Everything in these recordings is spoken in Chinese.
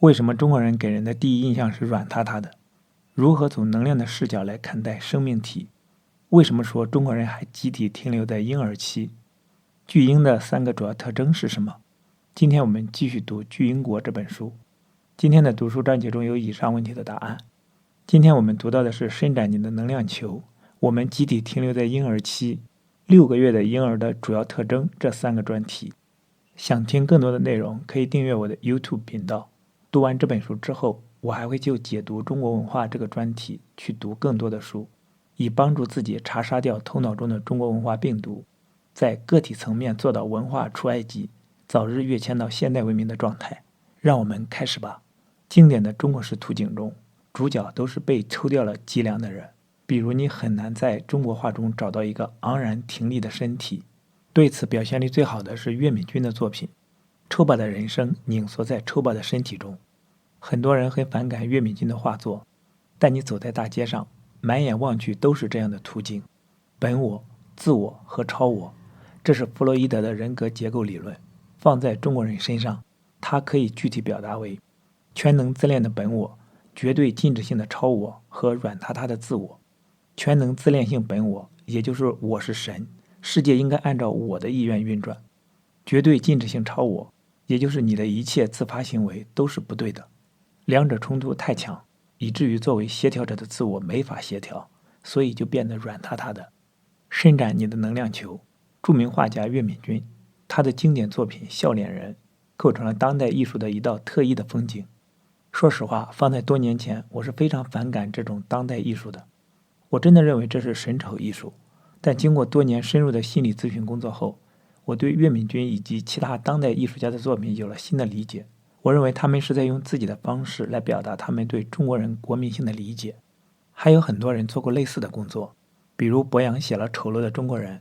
为什么中国人给人的第一印象是软塌塌的？如何从能量的视角来看待生命体？为什么说中国人还集体停留在婴儿期？巨婴的3个主要特征是什么？今天我们继续读《巨婴国》这本书。今天的读书章节中有以上问题的答案。今天我们读到的是伸展你的能量球，我们集体停留在婴儿期，6个月的婴儿的主要特征这3个专题。想听更多的内容，可以订阅我的 YouTube 频道。读完这本书之后，我还会就解读中国文化这个专题去读更多的书，以帮助自己查杀掉头脑中的中国文化病毒，在个体层面做到文化出埃及，早日跃迁到现代文明的状态。让我们开始吧。经典的中国式图景中，主角都是被抽掉了脊梁的人，比如你很难在中国画中找到一个昂然挺立的身体。对此表现力最好的是岳敏君的作品《抽拔的人生拧缩在抽拔的身体中》。很多人很反感岳敏君的画作，但你走在大街上，满眼望去都是这样的图景：本我、自我和超我。这是弗洛伊德的人格结构理论，放在中国人身上，它可以具体表达为全能自恋的本我、绝对禁止性的超我和软塌塌的自我。全能自恋性本我，也就是我是神，世界应该按照我的意愿运转；绝对禁止性超我，也就是你的一切自发行为都是不对的。两者冲突太强，以至于作为协调者的自我没法协调，所以就变得软塌塌的。伸展你的能量球。著名画家岳敏君，他的经典作品《笑脸人》构成了当代艺术的一道特异的风景。说实话，放在多年前，我是非常反感这种当代艺术的。我真的认为这是神丑艺术。但经过多年深入的心理咨询工作后，我对岳敏君以及其他当代艺术家的作品有了新的理解。我认为他们是在用自己的方式来表达他们对中国人国民性的理解。还有很多人做过类似的工作，比如博洋写了《丑陋的中国人》，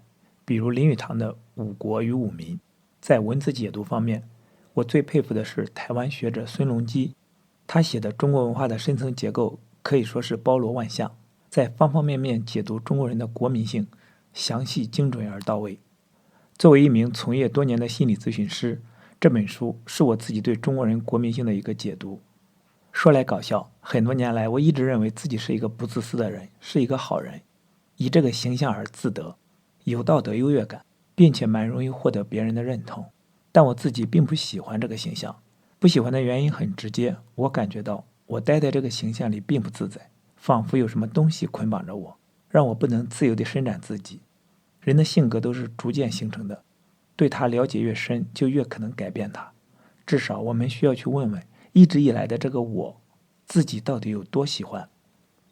比如林语堂的《五国与五民》。在文字解读方面，我最佩服的是台湾学者孙隆基，他写的中国文化的深层结构可以说是包罗万象，在方方面面解读中国人的国民性，详细精准而到位。作为一名从业多年的心理咨询师，这本书是我自己对中国人国民性的一个解读。说来搞笑，很多年来我一直认为自己是一个不自私的人，是一个好人，以这个形象而自得，有道德优越感，并且蛮容易获得别人的认同。但我自己并不喜欢这个形象，不喜欢的原因很直接，我感觉到我待在这个形象里并不自在，仿佛有什么东西捆绑着我，让我不能自由地伸展自己。人的性格都是逐渐形成的，对他了解越深，就越可能改变他。至少我们需要去问问，一直以来的这个我，自己到底有多喜欢。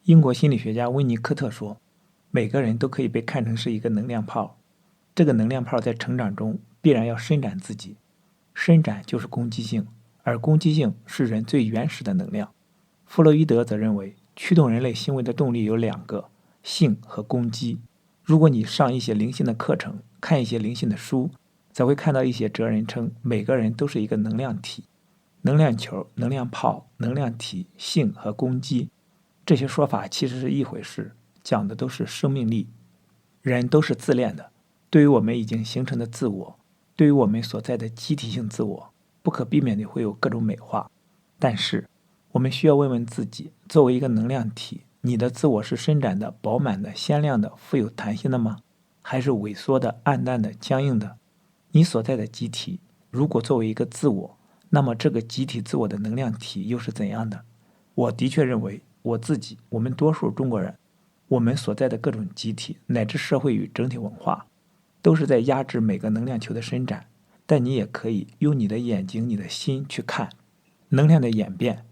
英国心理学家温尼科特说，每个人都可以被看成是一个能量泡，这个能量泡在成长中必然要伸展自己，伸展就是攻击性，而攻击性是人最原始的能量。弗洛伊德则认为，驱动人类行为的动力有2个，性和攻击。如果你上一些灵性的课程，看一些灵性的书，才会看到一些哲人称每个人都是一个能量体。能量球、能量泡、能量体、性和攻击，这些说法其实是一回事，讲的都是生命力。人都是自恋的，对于我们已经形成的自我，对于我们所在的集体性自我，不可避免地会有各种美化。但是我们需要问问自己，作为一个能量体，你的自我是伸展的、饱满的、鲜亮的、富有弹性的吗？还是萎缩的、暗淡的、僵硬的？你所在的集体，如果作为一个自我，那么这个集体自我的能量体又是怎样的？我的确认为，我自己，我们多数中国人，我们所在的各种集体，乃至社会与整体文化，都是在压制每个能量球的伸展。但你也可以用你的眼睛、你的心去看能量的演变。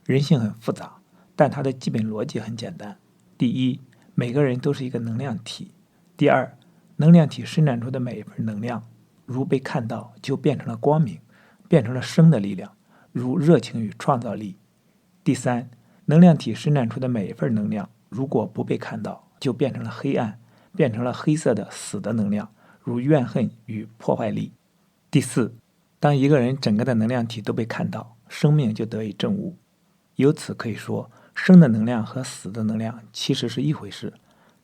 人性很复杂，但它的基本逻辑很简单。第一，每个人都是一个能量体。第二，能量体伸展出的每一份能量，如被看到，就变成了光明，变成了生的力量，如热情与创造力。第三，能量体伸展出的每一份能量，如果不被看到，就变成了黑暗，变成了黑色的死的能量，如怨恨与破坏力。第四，当一个人整个的能量体都被看到，生命就得以证悟。由此可以说，生的能量和死的能量其实是一回事，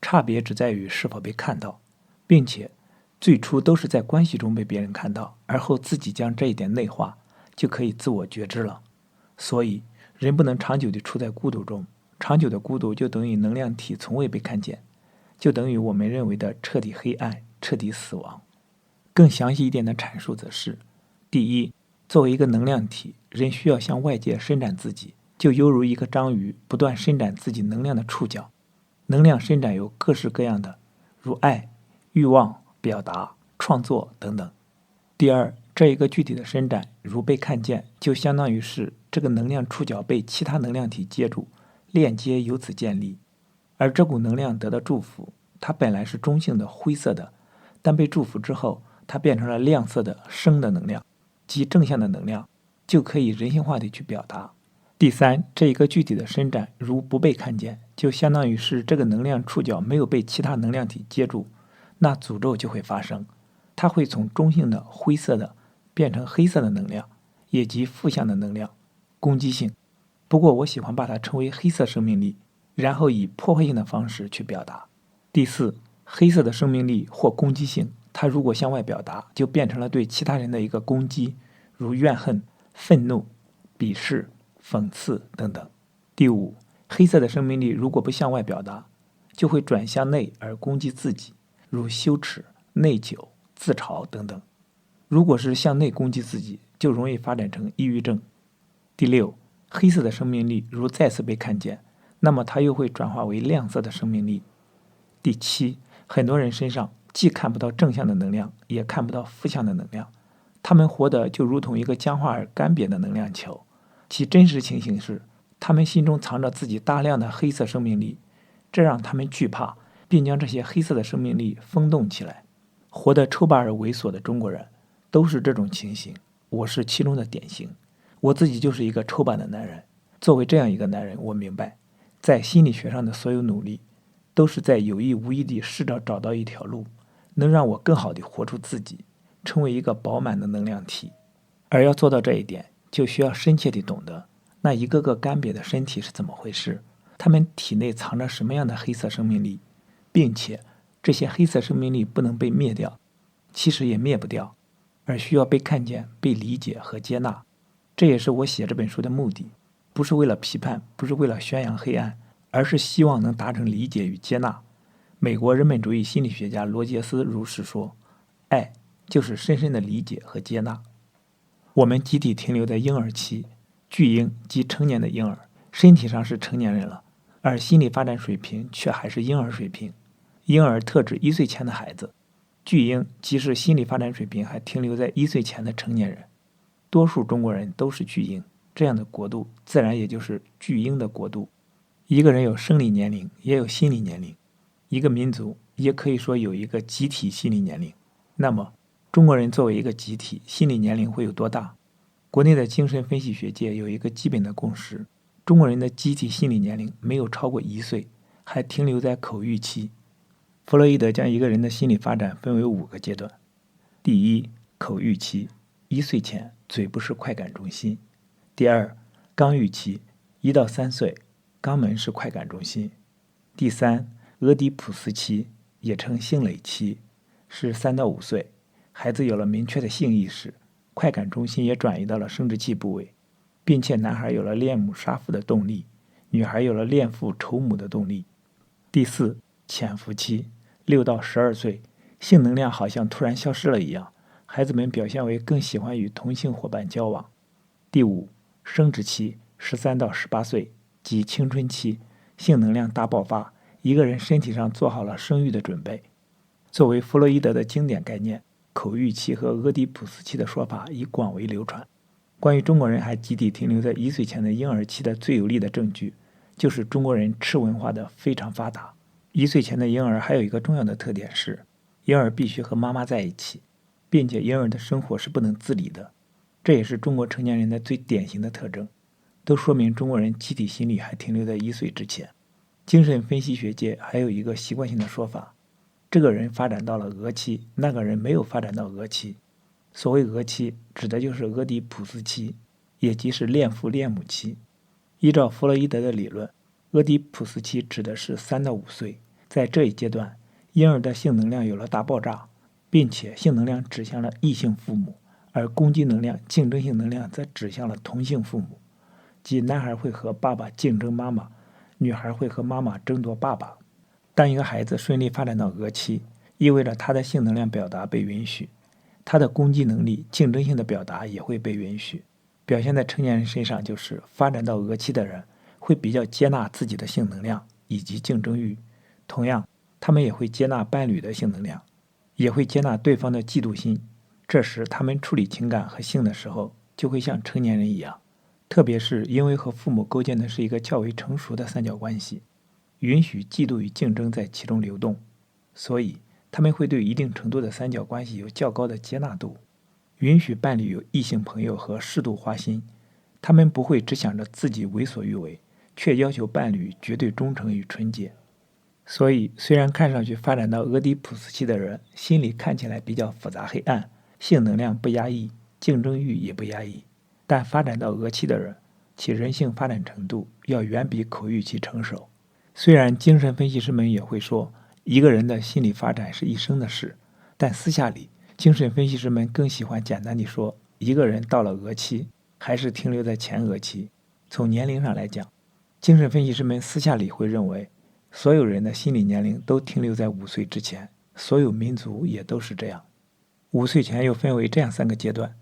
差别只在于是否被看到，并且最初都是在关系中被别人看到，而后自己将这一点内化，就可以自我觉知了。所以人不能长久地处在孤独中，长久的孤独就等于能量体从未被看见，就等于我们认为的彻底黑暗、彻底死亡。更详细一点的阐述则是：第一，作为一个能量体，人需要向外界伸展自己，就犹如一个章鱼不断伸展自己能量的触角。能量伸展有各式各样的，如爱、欲望、表达、创作等等。第二，这一个具体的伸展如被看见，就相当于是这个能量触角被其他能量体接住，链接由此建立。而这股能量得到祝福，它本来是中性的灰色的，但被祝福之后，它变成了亮色的生的能量，即正向的能量，就可以人性化地去表达。第三，这一个具体的伸展如不被看见，就相当于是这个能量触角没有被其他能量体接住，那诅咒就会发生，它会从中性的灰色的变成黑色的能量，也即负向的能量，攻击性。不过我喜欢把它称为黑色生命力，然后以破坏性的方式去表达。第四，黑色的生命力或攻击性，它如果向外表达，就变成了对其他人的一个攻击，如怨恨、愤怒、鄙视、讽刺等等。第五，黑色的生命力如果不向外表达，就会转向内而攻击自己，如羞耻、内疚、自嘲等等。如果是向内攻击自己，就容易发展成抑郁症。第六，黑色的生命力如再次被看见，那么它又会转化为亮色的生命力。第七，很多人身上既看不到正向的能量，也看不到负向的能量，他们活得就如同一个僵化而干瘪的能量球。其真实情形是，他们心中藏着自己大量的黑色生命力，这让他们惧怕，并将这些黑色的生命力封冻起来。活得抽巴而猥琐的中国人都是这种情形，我是其中的典型。我自己就是一个抽巴的男人。作为这样一个男人，我明白，在心理学上的所有努力，都是在有意无意地试着找到一条路，能让我更好地活出自己，成为一个饱满的能量体。而要做到这一点，就需要深切地懂得那一个个干瘪的身体是怎么回事，他们体内藏着什么样的黑色生命力，并且这些黑色生命力不能被灭掉，其实也灭不掉，而需要被看见、被理解和接纳。这也是我写这本书的目的，不是为了批判，不是为了宣扬黑暗，而是希望能达成理解与接纳。美国人本主义心理学家罗杰斯如是说，爱就是深深的理解和接纳。我们集体停留在婴儿期，巨婴即成年的婴儿，身体上是成年人了，而心理发展水平却还是婴儿水平。婴儿特指1岁前的孩子，巨婴即是心理发展水平还停留在1岁前的成年人。多数中国人都是巨婴，这样的国度自然也就是巨婴的国度。一个人有生理年龄，也有心理年龄。一个民族也可以说有一个集体心理年龄。那么中国人作为一个集体，心理年龄会有多大？国内的精神分析学界有一个基本的共识，中国人的集体心理年龄没有超过1岁，还停留在口欲期。弗洛伊德将一个人的心理发展分为5个阶段。第一，口欲期，1岁前嘴部是快感中心。第二，肛欲期，1到3岁，肛门是快感中心。第三，俄狄浦斯期，也称性蕾期，是3到5岁，孩子有了明确的性意识，快感中心也转移到了生殖器部位，并且男孩有了恋母杀父的动力，女孩有了恋父仇母的动力。第四，潜伏期，6到12岁，性能量好像突然消失了一样，孩子们表现为更喜欢与同性伙伴交往。第五，生殖期，13到18岁，即青春期，性能量大爆发，一个人身体上做好了生育的准备。作为弗洛伊德的经典概念，口欲期和俄狄浦斯期的说法已广为流传。关于中国人还集体停留在1岁前的婴儿期的最有力的证据，就是中国人吃文化的非常发达。1岁前的婴儿还有一个重要的特点是，婴儿必须和妈妈在一起，并且婴儿的生活是不能自理的。这也是中国成年人的最典型的特征，都说明中国人集体心理还停留在1岁之前。精神分析学界还有一个习惯性的说法，这个人发展到了俄期，那个人没有发展到俄期。所谓俄期，指的就是俄狄浦斯期，也即是恋父恋母期。依照弗洛伊德的理论，俄狄浦斯期指的是3到5岁，在这一阶段，婴儿的性能量有了大爆炸，并且性能量指向了异性父母，而攻击能量、竞争性能量则指向了同性父母。即男孩会和爸爸竞争妈妈，女孩会和妈妈争夺爸爸。当一个孩子顺利发展到鹅期，意味着他的性能量表达被允许，他的攻击能力、竞争性的表达也会被允许。表现在成年人身上就是发展到鹅期的人会比较接纳自己的性能量以及竞争欲，同样，他们也会接纳伴侣的性能量，也会接纳对方的嫉妒心。这时，他们处理情感和性的时候，就会像成年人一样，特别是因为和父母构建的是一个较为成熟的三角关系，允许嫉妒与竞争在其中流动，所以他们会对一定程度的三角关系有较高的接纳度，允许伴侣有异性朋友和适度花心。他们不会只想着自己为所欲为，却要求伴侣绝对忠诚与纯洁。所以，虽然看上去发展到俄狄浦斯期的人心里看起来比较复杂黑暗，性能量不压抑，竞争欲也不压抑，但发展到俄期的人，其人性发展程度要远比口欲期成熟。虽然精神分析师们也会说，一个人的心理发展是一生的事，但私下里，精神分析师们更喜欢简单地说，一个人到了俄期，还是停留在前俄期。从年龄上来讲，精神分析师们私下里会认为，所有人的心理年龄都停留在5岁之前，所有民族也都是这样。5岁前又分为这样3个阶段。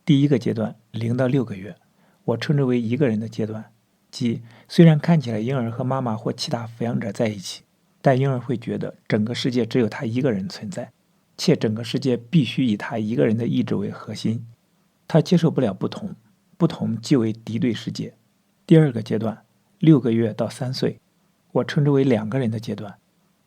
第一个阶段0到6个月，我称之为一个人的阶段，即虽然看起来婴儿和妈妈或其他抚养者在一起，但婴儿会觉得整个世界只有他一个人存在，且整个世界必须以他一个人的意志为核心。他接受不了不同，不同即为敌对世界。第二个阶段6个月到3岁，我称之为2个人的阶段，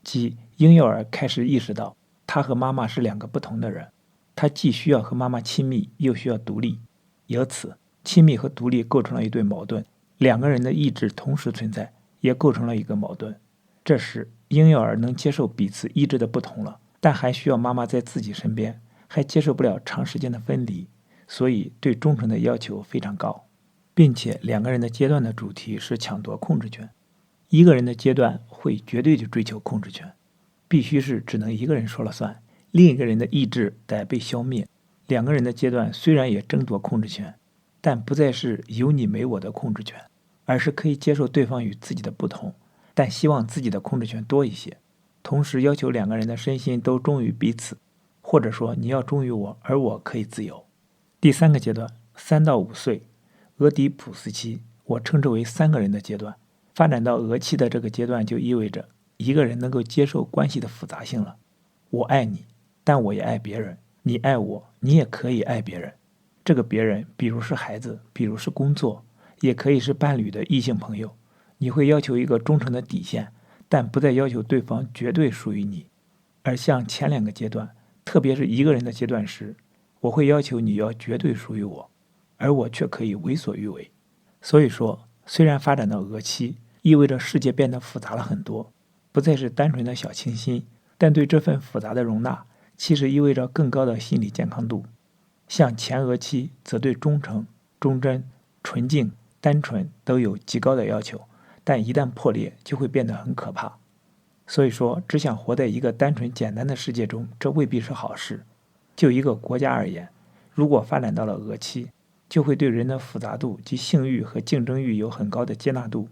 即婴幼儿开始意识到他和妈妈是2个不同的人，他既需要和妈妈亲密，又需要独立，由此亲密和独立构成了一对矛盾，2个人的意志同时存在，也构成了一个矛盾。这时婴幼儿能接受彼此意志的不同了，但还需要妈妈在自己身边，还接受不了长时间的分离，所以对忠诚的要求非常高，并且2个人的阶段的主题是抢夺控制权。一个人的阶段会绝对的追求控制权，必须是只能一个人说了算，另一个人的意志得被消灭。2个人的阶段虽然也争夺控制权，但不再是有你没我的控制权，而是可以接受对方与自己的不同，但希望自己的控制权多一些，同时要求2个人的身心都忠于彼此，或者说你要忠于我，而我可以自由。第3个阶段3到5岁，俄狄浦斯期，我称之为3个人的阶段。发展到俄期的这个阶段，就意味着一个人能够接受关系的复杂性了。我爱你，但我也爱别人，你爱我，你也可以爱别人。这个别人，比如是孩子，比如是工作，也可以是伴侣的异性朋友。你会要求一个忠诚的底线，但不再要求对方绝对属于你。而像前2个阶段，特别是一个人的阶段时，我会要求你要绝对属于我，而我却可以为所欲为。所以说，虽然发展到俄期，意味着世界变得复杂了很多，不再是单纯的小清新，但对这份复杂的容纳，其实意味着更高的心理健康度。像前俄期，则对忠诚、忠贞、纯净、单纯都有极高的要求，但一旦破裂，就会变得很可怕。所以说，只想活在一个单纯简单的世界中，这未必是好事。就一个国家而言，如果发展到了俄期，就会对人的复杂度及性欲和竞争欲有很高的接纳度。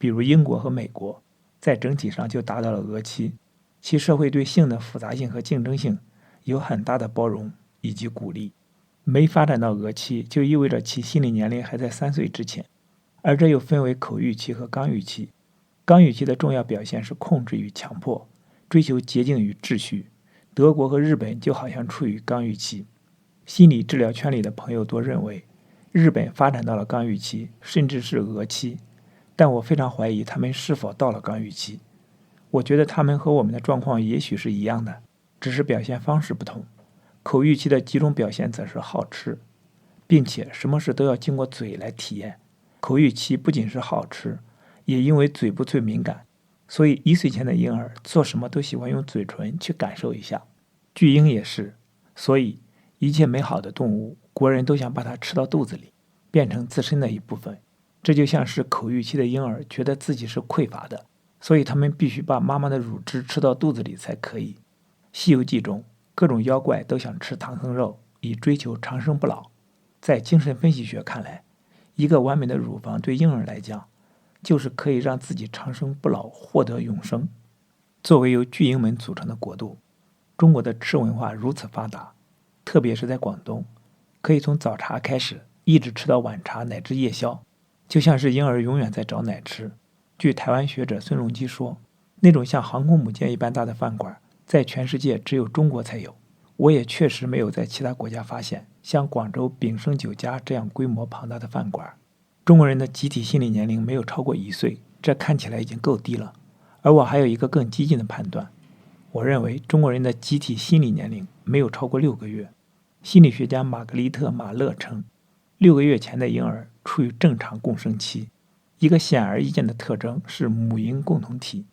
比如英国和美国，在整体上就达到了俄期，其社会对性的复杂性和竞争性有很大的包容以及鼓励。没发展到俄期，就意味着其心理年龄还在3岁之前，而这又分为口欲期和刚欲期。刚欲期的重要表现是控制与强迫，追求洁净与秩序。德国和日本就好像处于刚欲期。心理治疗圈里的朋友多认为，日本发展到了刚欲期，甚至是俄期，但我非常怀疑他们是否到了刚欲期。我觉得他们和我们的状况也许是一样的，只是表现方式不同。口欲期的几种表现则是好吃，并且什么事都要经过嘴来体验。口欲期不仅是好吃，也因为嘴部最敏感，所以1岁前的婴儿做什么都喜欢用嘴唇去感受一下。巨婴也是，所以一切美好的动物，国人都想把它吃到肚子里，变成自身的一部分。这就像是口欲期的婴儿觉得自己是匮乏的，所以他们必须把妈妈的乳汁吃到肚子里才可以。西游记中，各种妖怪都想吃唐僧肉，以追求长生不老。在精神分析学看来，一个完美的乳房对婴儿来讲，就是可以让自己长生不老，获得永生。作为由巨婴们组成的国度，中国的吃文化如此发达，特别是在广东，可以从早茶开始，一直吃到晚茶乃至夜宵，就像是婴儿永远在找奶吃。据台湾学者孙隆基说，那种像航空母舰一般大的饭馆，在全世界只有中国才有。我也确实没有在其他国家发现像广州炳胜酒家这样规模庞大的饭馆。中国人的集体心理年龄没有超过1岁，这看起来已经够低了。而我还有一个更激进的判断，我认为中国人的集体心理年龄没有超过6个月。心理学家玛格丽特·马勒称，6个月前的婴儿处于正常共生期。一个显而易见的特征是母婴共同体，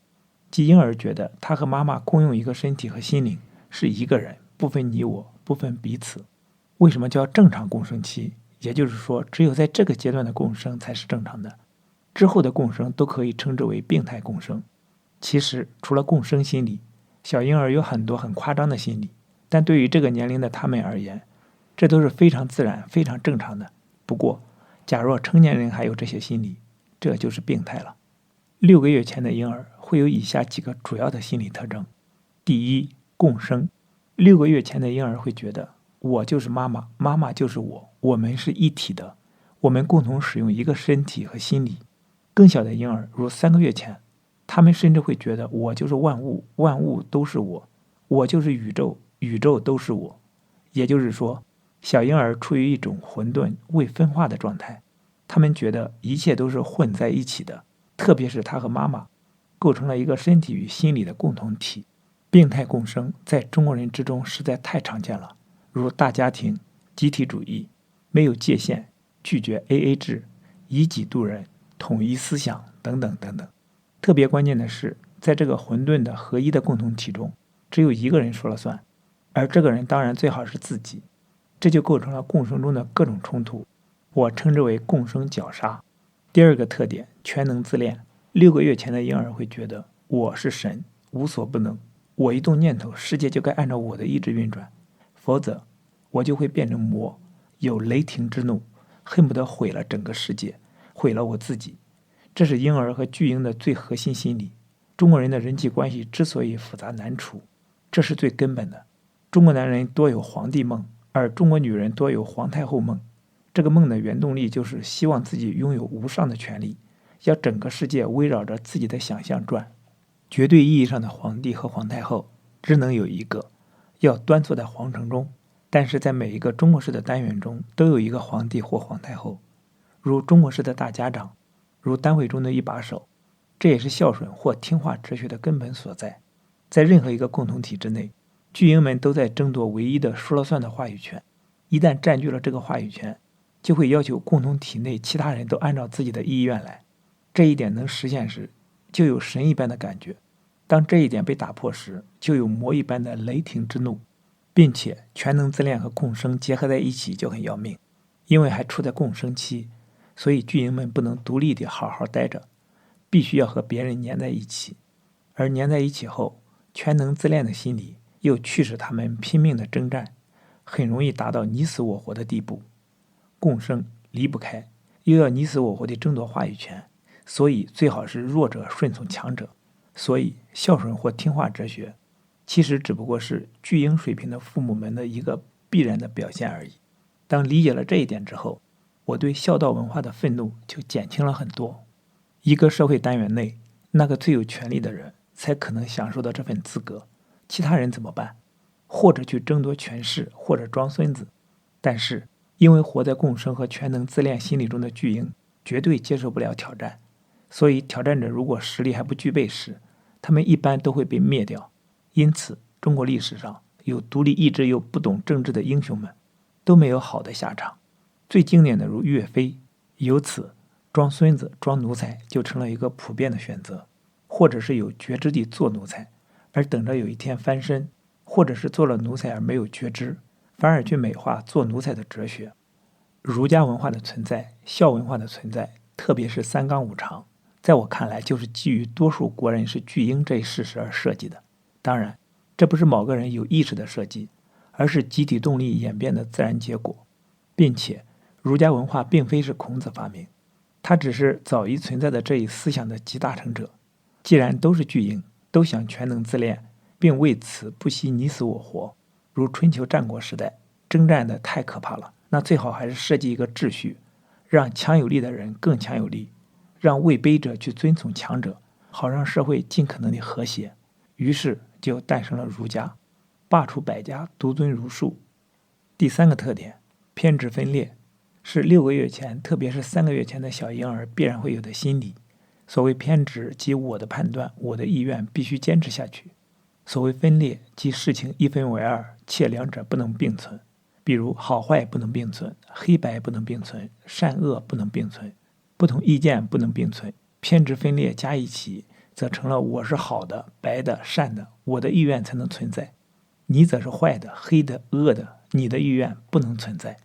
即婴儿觉得他和妈妈共用一个身体和心灵，是一个人，不分你我，不分彼此。为什么叫正常共生期？也就是说，只有在这个阶段的共生才是正常的，之后的共生都可以称之为病态共生。其实，除了共生心理，小婴儿有很多很夸张的心理，但对于这个年龄的他们而言，这都是非常自然、非常正常的。不过，假若成年人还有这些心理，这就是病态了。6个月前的婴儿会有以下几个主要的心理特征。第一，共生。6个月前的婴儿会觉得，我就是妈妈，妈妈就是我，我们是一体的，我们共同使用一个身体和心理。更小的婴儿，如3个月前，他们甚至会觉得我就是万物，万物都是我，我就是宇宙，宇宙都是我。也就是说，小婴儿处于一种混沌未分化的状态，他们觉得一切都是混在一起的，特别是他和妈妈构成了一个身体与心理的共同体。病态共生在中国人之中实在太常见了，如大家庭、集体主义、没有界限、拒绝 AA 制、以己度人、统一思想等等等等。特别关键的是，在这个混沌的合一的共同体中，只有一个人说了算，而这个人当然最好是自己，这就构成了共生中的各种冲突，我称之为共生绞杀。第二个特点，全能自恋。6个月前的婴儿会觉得我是神，无所不能，我一动念头，世界就该按照我的意志运转，否则我就会变成魔，有雷霆之怒，恨不得毁了整个世界，毁了我自己。这是婴儿和巨婴的最核心心理。中国人的人际关系之所以复杂难处，这是最根本的。中国男人多有皇帝梦，而中国女人多有皇太后梦。这个梦的原动力就是希望自己拥有无上的权利，要整个世界围绕着自己的想象转。绝对意义上的皇帝和皇太后只能有一个，要端坐在皇城中，但是在每一个中国式的单元中都有一个皇帝或皇太后，如中国式的大家长，如单位中的一把手。这也是孝顺或听话哲学的根本所在。在任何一个共同体之内，巨婴们都在争夺唯一的说了算的话语权。一旦占据了这个话语权，就会要求共同体内其他人都按照自己的意愿来。这一点能实现时，就有神一般的感觉；当这一点被打破时，就有魔一般的雷霆之怒。并且全能自恋和共生结合在一起就很要命，因为还处在共生期，所以巨婴们不能独立地好好待着，必须要和别人粘在一起。而粘在一起后，全能自恋的心理又驱使他们拼命的征战，很容易达到你死我活的地步。共生离不开，又要你死我活地争夺话语权，所以最好是弱者顺从强者。所以孝顺或听话哲学其实只不过是巨婴水平的父母们的一个必然的表现而已。当理解了这一点之后，我对孝道文化的愤怒就减轻了很多。一个社会单元内，那个最有权力的人才可能享受到这份资格，其他人怎么办？或者去争夺权势，或者装孙子。但是因为活在共生和全能自恋心理中的巨婴绝对接受不了挑战，所以挑战者如果实力还不具备时，他们一般都会被灭掉。因此中国历史上有独立意志又不懂政治的英雄们都没有好的下场。最经典的如岳飞，由此装孙子装奴才就成了一个普遍的选择，或者是有觉知地做奴才而等着有一天翻身，或者是做了奴才而没有觉知，反而去美化做奴才的哲学。儒家文化的存在，孝文化的存在，特别是三纲五常，在我看来就是基于多数国人是巨婴这一事实而设计的。当然，这不是某个人有意识的设计，而是集体动力演变的自然结果。并且儒家文化并非是孔子发明，他只是早已存在的这一思想的集大成者。既然都是巨婴，都想全能自恋，并为此不惜你死我活，如春秋战国时代征战的太可怕了，那最好还是设计一个秩序，让强有力的人更强有力，让位卑者去遵从强者，好让社会尽可能的和谐。于是就诞生了儒家，罢黜百家，独尊儒术。第三个特点，偏执分裂，是6个月前，特别是3个月前的小婴儿必然会有的心理。所谓偏执，即我的判断、我的意愿必须坚持下去；所谓分裂，即事情一分为二，且两者不能并存。比如好坏不能并存，黑白不能并存，善恶不能并存，不同意见不能并存。偏执分裂加一起，则成了我是好的、白的、善的，我的意愿才能存在；你则是坏的、黑的、恶的，你的意愿不能存在。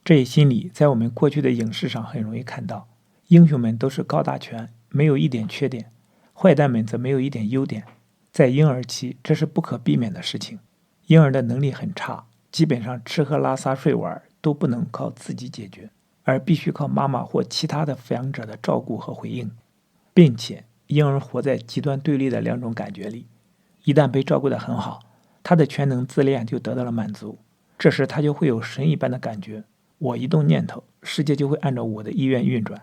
这一心理在我们过去的影视上很容易看到，英雄们都是高大全，没有一点缺点，坏蛋们则没有一点优点。在婴儿期，这是不可避免的事情。婴儿的能力很差，基本上吃喝拉撒睡玩都不能靠自己解决，而必须靠妈妈或其他的抚养者的照顾和回应，并且婴儿活在极端对立的2种感觉里。一旦被照顾得很好，他的全能自恋就得到了满足，这时他就会有神一般的感觉，我一动念头，世界就会按照我的意愿运转。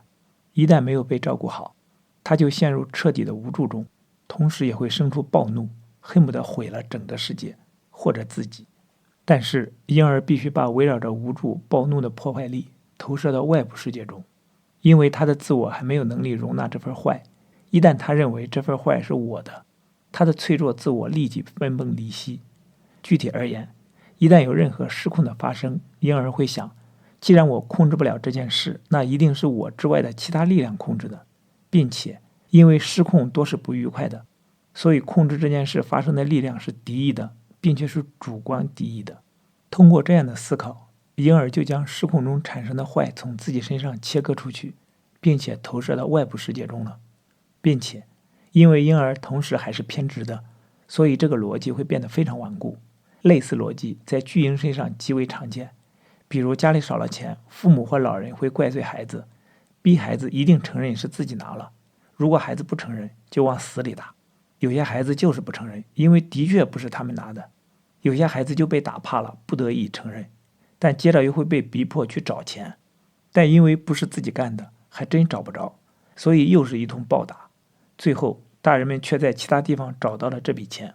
一旦没有被照顾好，他就陷入彻底的无助中，同时也会生出暴怒，恨不得毁了整个世界或者自己。但是婴儿必须把围绕着无助、暴怒的破坏力投射到外部世界中，因为他的自我还没有能力容纳这份坏。一旦他认为这份坏是我的，他的脆弱自我立即分崩离析。具体而言，一旦有任何失控的发生，婴儿会想，既然我控制不了这件事，那一定是我之外的其他力量控制的，并且因为失控多是不愉快的，所以控制这件事发生的力量是敌意的，并且是主观敌意的。通过这样的思考，婴儿就将失控中产生的坏从自己身上切割出去，并且投射到外部世界中了。并且因为婴儿同时还是偏执的，所以这个逻辑会变得非常顽固。类似逻辑在巨婴身上极为常见，比如家里少了钱，父母或老人会怪罪孩子，逼孩子一定承认是自己拿了，如果孩子不承认，就往死里打。有些孩子就是不承认，因为的确不是他们拿的。有些孩子就被打怕了，不得已承认，但接着又会被逼迫去找钱，但因为不是自己干的，还真找不着，所以又是一通暴打。最后大人们却在其他地方找到了这笔钱。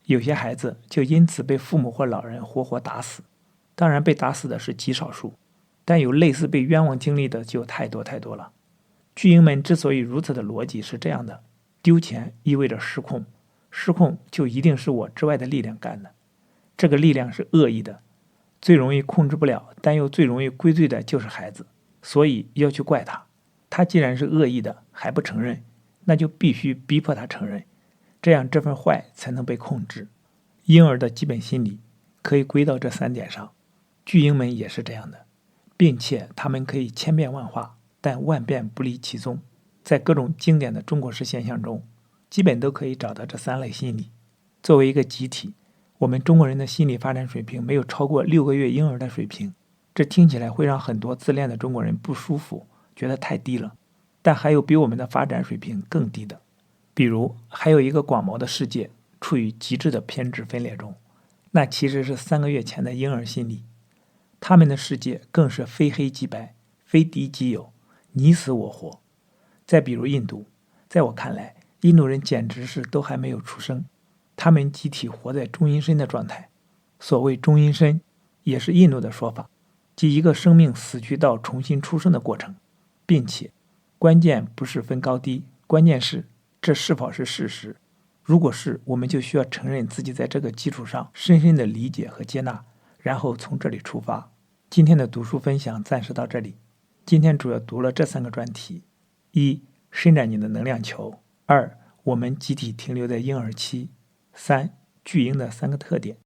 有些孩子就因此被父母或老人活活打死，当然被打死的是极少数，但有类似被冤枉经历的就太多太多了。巨婴们之所以如此的逻辑是这样的：丢钱意味着失控，失控就一定是我之外的力量干的，这个力量是恶意的，最容易控制不了，但又最容易归罪的就是孩子，所以要去怪他。他既然是恶意的还不承认，那就必须逼迫他承认，这样这份坏才能被控制。婴儿的基本心理可以归到这3点上，巨婴们也是这样的，并且他们可以千变万化，但万变不离其宗。在各种经典的中国式现象中，基本都可以找到这3类心理。作为一个集体，我们中国人的心理发展水平没有超过6个月婴儿的水平，这听起来会让很多自恋的中国人不舒服，觉得太低了。但还有比我们的发展水平更低的，比如还有一个广袤的世界处于极致的偏执分裂中，那其实是3个月前的婴儿心理。他们的世界更是非黑即白，非敌即友，你死我活。再比如印度，在我看来，印度人简直是都还没有出生，他们集体活在中阴身的状态。所谓中阴身，也是印度的说法，即一个生命死去到重新出生的过程，并且关键不是分高低，关键是这是否是事实。如果是，我们就需要承认自己在这个基础上深深的理解和接纳，然后从这里出发。今天的读书分享暂时到这里。今天主要读了这3个专题：一、伸展你的能量球；2、我们集体停留在婴儿期；3、巨婴的3个特点。